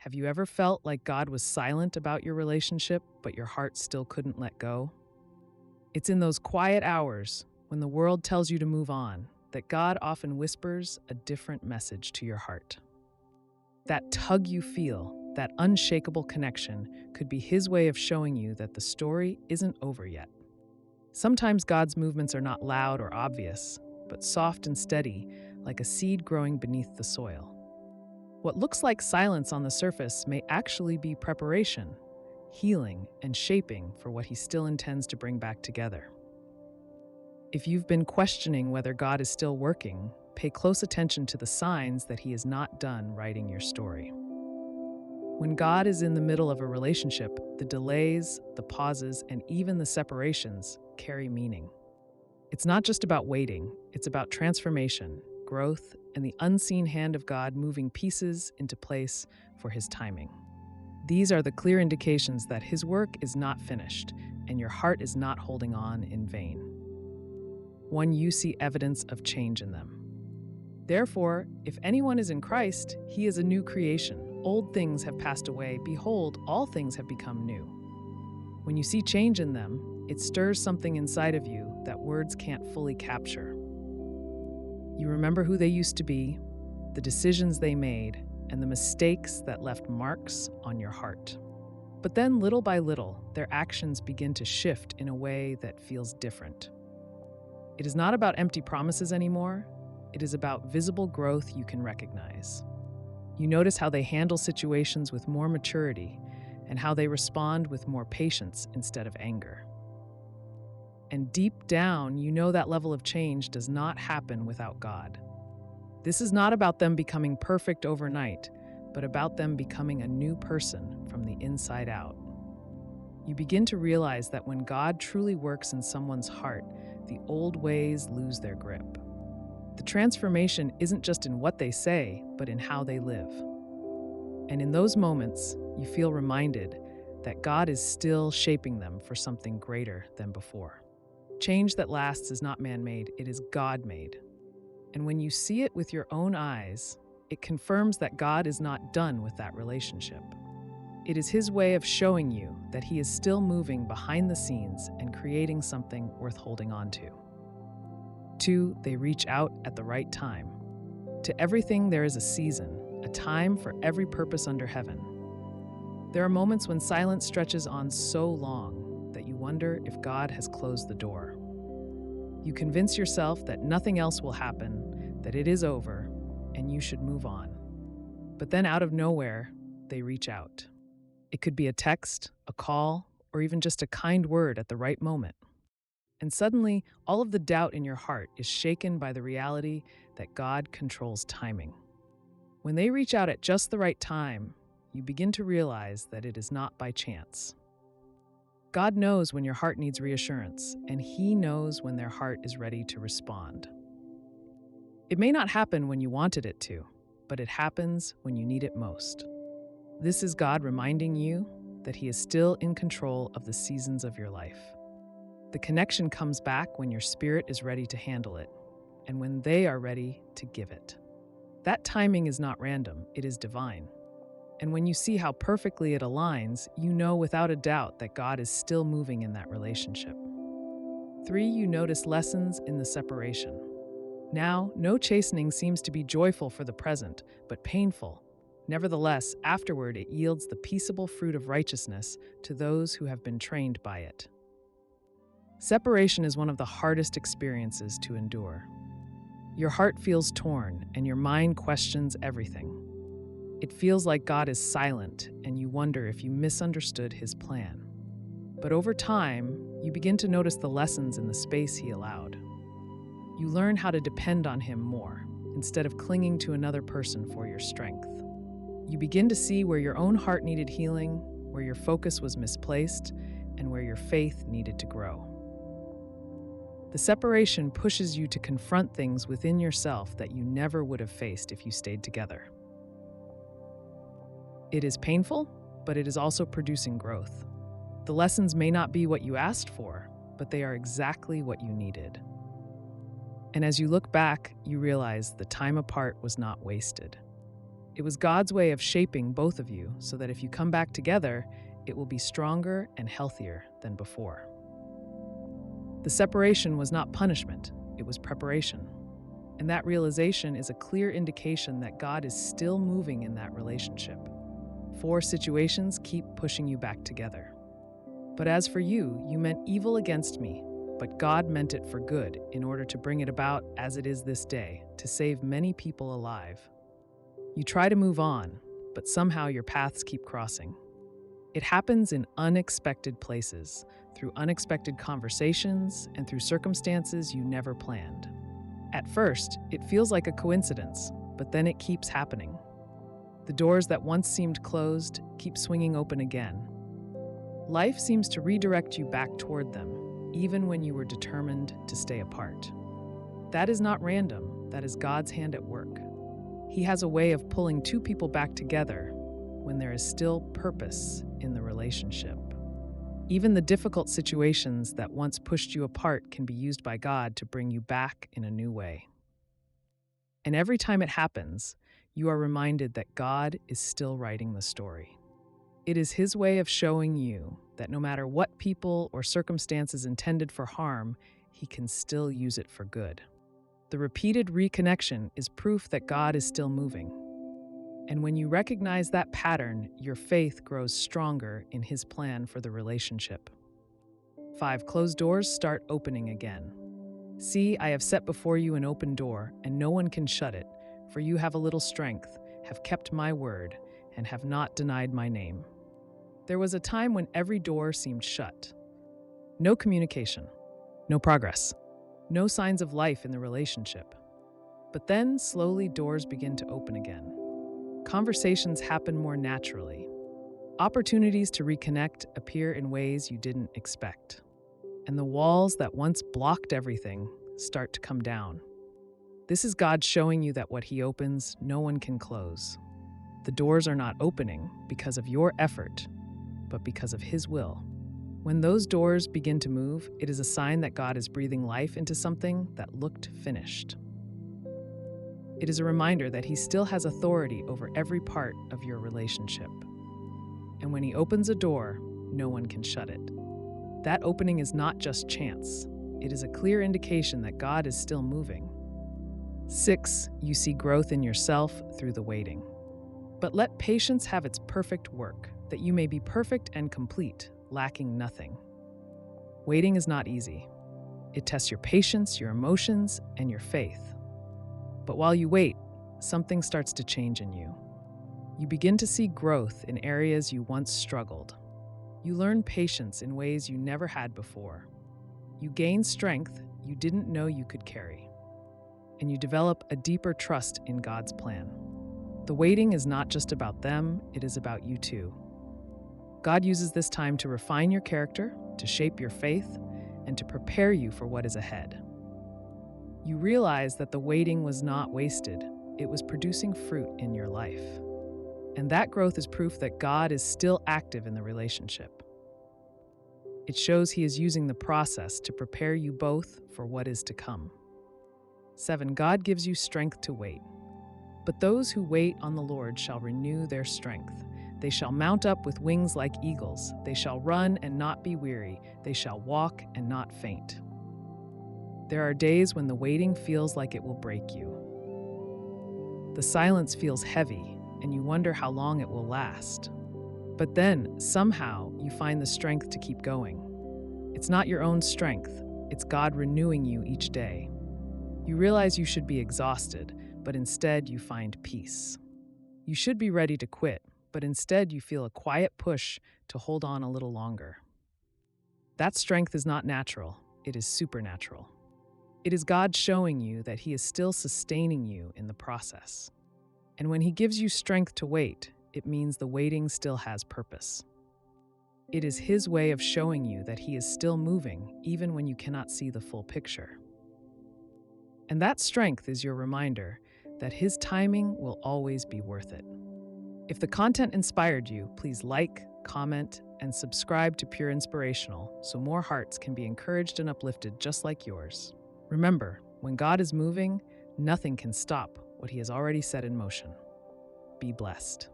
Have you ever felt like God was silent about your relationship, but your heart still couldn't let go? It's in those quiet hours, when the world tells you to move on, that God often whispers a different message to your heart. That tug you feel, that unshakable connection, could be His way of showing you that the story isn't over yet. Sometimes God's movements are not loud or obvious, but soft and steady, like a seed growing beneath the soil. What looks like silence on the surface may actually be preparation, healing, and shaping for what He still intends to bring back together. If you've been questioning whether God is still working, pay close attention to the signs that He is not done writing your story. When God is in the middle of a relationship, the delays, the pauses, and even the separations carry meaning. It's not just about waiting, it's about transformation, growth, and the unseen hand of God moving pieces into place for His timing. These are the clear indications that His work is not finished and your heart is not holding on in vain. One, you see evidence of change in them. Therefore, if anyone is in Christ, he is a new creation. Old things have passed away. Behold, all things have become new. When you see change in them, it stirs something inside of you that words can't fully capture. You remember who they used to be, the decisions they made, and the mistakes that left marks on your heart. But then, little by little, their actions begin to shift in a way that feels different. It is not about empty promises anymore. It is about visible growth you can recognize. You notice how they handle situations with more maturity and how they respond with more patience instead of anger. And deep down, you know that level of change does not happen without God. This is not about them becoming perfect overnight, but about them becoming a new person from the inside out. You begin to realize that when God truly works in someone's heart, the old ways lose their grip. The transformation isn't just in what they say, but in how they live. And in those moments, you feel reminded that God is still shaping them for something greater than before. Change that lasts is not man-made, it is God-made. And when you see it with your own eyes, it confirms that God is not done with that relationship. It is His way of showing you that He is still moving behind the scenes and creating something worth holding on to. 2, they reach out at the right time. To everything there is a season, a time for every purpose under heaven. There are moments when silence stretches on so long that you wonder if God has closed the door. You convince yourself that nothing else will happen, that it is over, and you should move on. But then out of nowhere, they reach out. It could be a text, a call, or even just a kind word at the right moment. And suddenly, all of the doubt in your heart is shaken by the reality that God controls timing. When they reach out at just the right time, you begin to realize that it is not by chance. God knows when your heart needs reassurance, and He knows when their heart is ready to respond. It may not happen when you wanted it to, but it happens when you need it most. This is God reminding you that He is still in control of the seasons of your life. The connection comes back when your spirit is ready to handle it, and when they are ready to give it. That timing is not random, it is divine. And when you see how perfectly it aligns, you know without a doubt that God is still moving in that relationship. 3, you notice lessons in the separation. Now, no chastening seems to be joyful for the present, but painful. Nevertheless, afterward it yields the peaceable fruit of righteousness to those who have been trained by it. Separation is one of the hardest experiences to endure. Your heart feels torn, and your mind questions everything. It feels like God is silent, and you wonder if you misunderstood His plan. But over time, you begin to notice the lessons in the space He allowed. You learn how to depend on Him more, instead of clinging to another person for your strength. You begin to see where your own heart needed healing, where your focus was misplaced, and where your faith needed to grow. The separation pushes you to confront things within yourself that you never would have faced if you stayed together. It is painful, but it is also producing growth. The lessons may not be what you asked for, but they are exactly what you needed. And as you look back, you realize the time apart was not wasted. It was God's way of shaping both of you so that if you come back together, it will be stronger and healthier than before. The separation was not punishment, it was preparation. And that realization is a clear indication that God is still moving in that relationship. 4 situations keep pushing you back together. But as for you, you meant evil against me, but God meant it for good in order to bring it about as it is this day, to save many people alive. You try to move on, but somehow your paths keep crossing. It happens in unexpected places, through unexpected conversations, and through circumstances you never planned. At first, it feels like a coincidence, but then it keeps happening. The doors that once seemed closed keep swinging open again. Life seems to redirect you back toward them, even when you were determined to stay apart. That is not random, that is God's hand at work. He has a way of pulling 2 people back together when there is still purpose in the relationship. Even the difficult situations that once pushed you apart can be used by God to bring you back in a new way. And every time it happens, you are reminded that God is still writing the story. It is His way of showing you that no matter what people or circumstances intended for harm, He can still use it for good. The repeated reconnection is proof that God is still moving. And when you recognize that pattern, your faith grows stronger in His plan for the relationship. 5. Closed doors start opening again. See, I have set before you an open door, and no one can shut it, for you have a little strength, have kept my word, and have not denied my name. There was a time when every door seemed shut. No communication, no progress, no signs of life in the relationship. But then, slowly, doors begin to open again. Conversations happen more naturally. Opportunities to reconnect appear in ways you didn't expect. And the walls that once blocked everything start to come down. This is God showing you that what He opens, no one can close. The doors are not opening because of your effort, but because of His will. When those doors begin to move, it is a sign that God is breathing life into something that looked finished. It is a reminder that He still has authority over every part of your relationship. And when He opens a door, no one can shut it. That opening is not just chance. It is a clear indication that God is still moving. 6. You see growth in yourself through the waiting. But let patience have its perfect work, that you may be perfect and complete, lacking nothing. Waiting is not easy. It tests your patience, your emotions, and your faith. But while you wait, something starts to change in you. You begin to see growth in areas you once struggled. You learn patience in ways you never had before. You gain strength you didn't know you could carry. And you develop a deeper trust in God's plan. The waiting is not just about them, it is about you too. God uses this time to refine your character, to shape your faith, and to prepare you for what is ahead. You realize that the waiting was not wasted, it was producing fruit in your life. And that growth is proof that God is still active in the relationship. It shows He is using the process to prepare you both for what is to come. 7. God gives you strength to wait. But those who wait on the Lord shall renew their strength. They shall mount up with wings like eagles. They shall run and not be weary. They shall walk and not faint. There are days when the waiting feels like it will break you. The silence feels heavy, and you wonder how long it will last. But then, somehow, you find the strength to keep going. It's not your own strength, it's God renewing you each day. You realize you should be exhausted, but instead you find peace. You should be ready to quit, but instead you feel a quiet push to hold on a little longer. That strength is not natural, it is supernatural. It is God showing you that He is still sustaining you in the process. And when He gives you strength to wait, it means the waiting still has purpose. It is His way of showing you that He is still moving, even when you cannot see the full picture. And that strength is your reminder that His timing will always be worth it. If the content inspired you, please like, comment, and subscribe to Pure Inspirational so more hearts can be encouraged and uplifted just like yours. Remember, when God is moving, nothing can stop what He has already set in motion. Be blessed.